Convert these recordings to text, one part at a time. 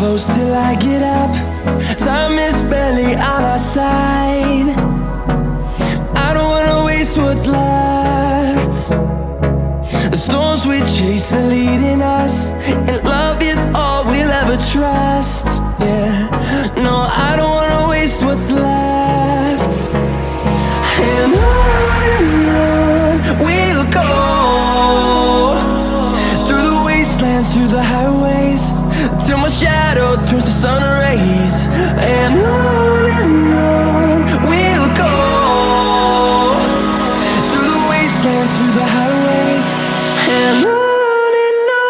close till I get up. Time is barely on our side. I don't wanna waste what's left. The storms we chase are leading us, and love is all we'll ever trust. Yeah, no, I don't wanna waste what's left. And on we'll go, through the wastelands, through the highways, till my shadow turns to sun rays. And on we'll go, through the wastelands, through the highways, and on we'll go.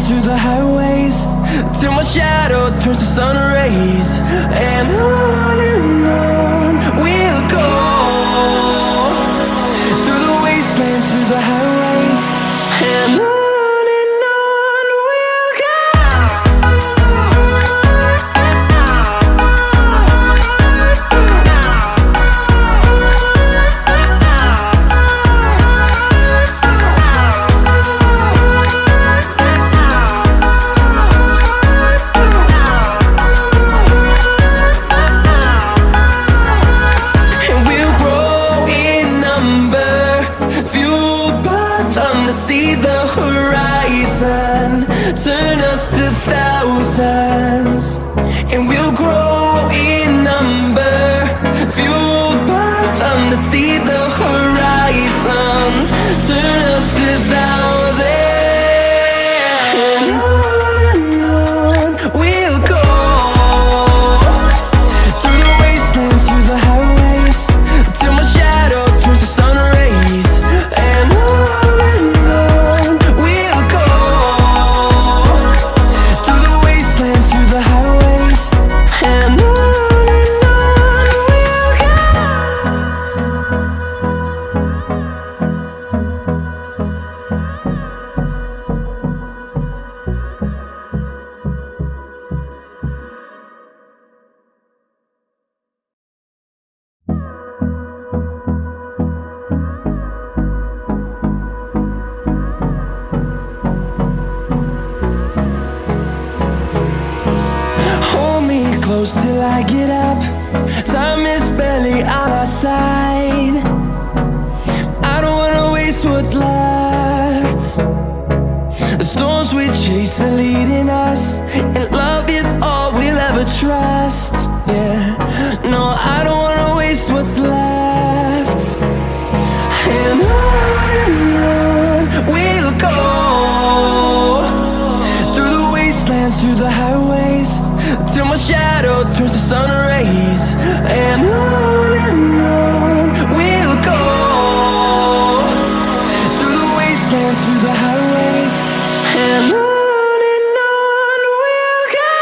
Through the highways, till my shadow turns to sun rays. And on we'll go, through the wastelands, through the highways, and on we'll go. See the horizon turn us to thousands, and we'll grow in number, fueled by them. To see the horizon turn us to thousands, and on we'll go, through the wastelands, through the highways, till my shadow turns to sun rays. And close till I get up. Time is barely on our side. I don't wanna waste what's left. The storms we chase are leading us, and love is all we'll ever trust. Yeah, no, I don't wanna waste what's left. And on we'll go, through the wastelands, through the highways, till my shadow turns to sun rays. And on we'll go, through the wastelands, through the highways, and on we'll go.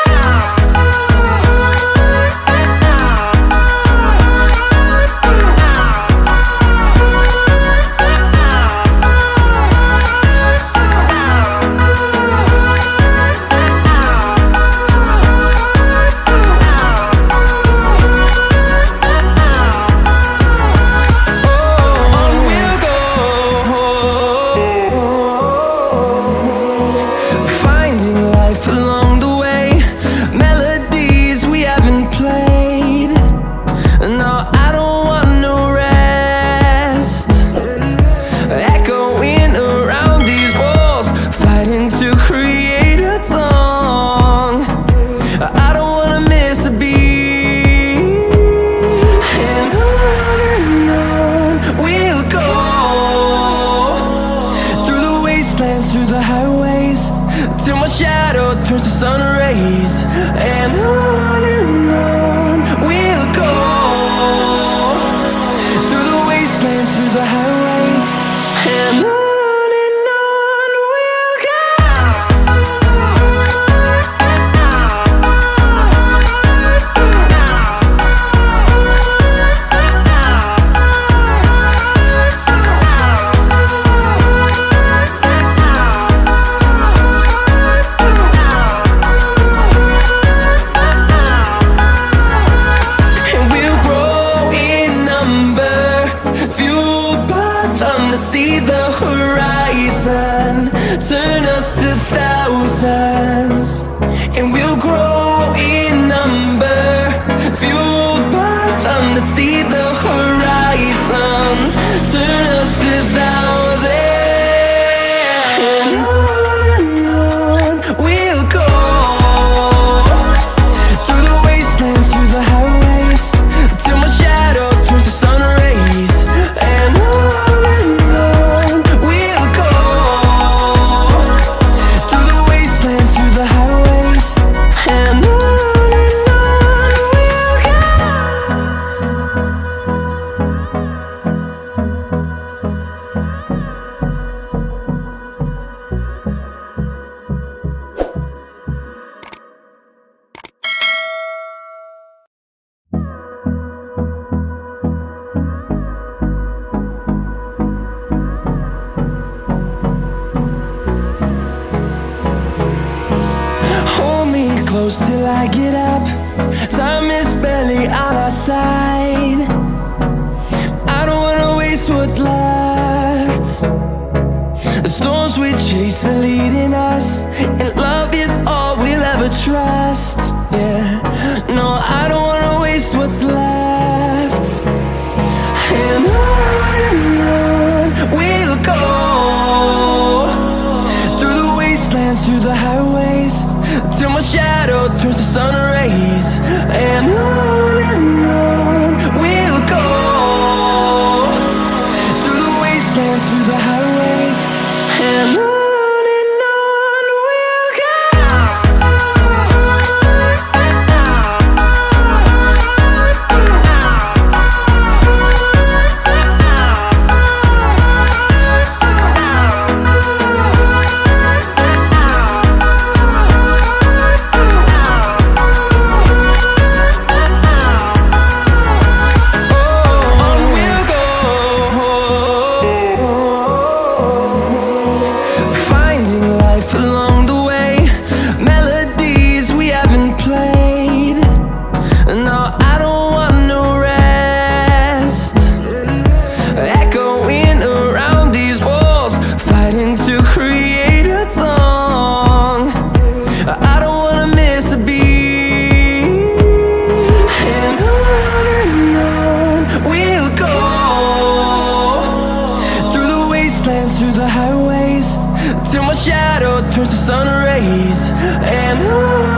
the highways, till my shadow turns to sun rays. And on we'll go, through the wastelands, through the highways, and on. See the horizon turn us to thousands, and we'll grow in number, fueled by them. To see the horizon turn us to thousands, and on we'll go, through the wastelands, through the highways, till my shadow turns to sun rays. And close till I get up. Time is barely on our side. I don't wanna waste what's left. The storms we chase are leading us, and love is all we'll ever trust. Yeah, no, I don't wanna waste what's left. And on we'll go, through the wastelands, through the highways, till my shadow turns to sun rays. And on we'll go, through the wastelands, through the highways, and on. Through the highways, till my shadow turns to sun rays. And on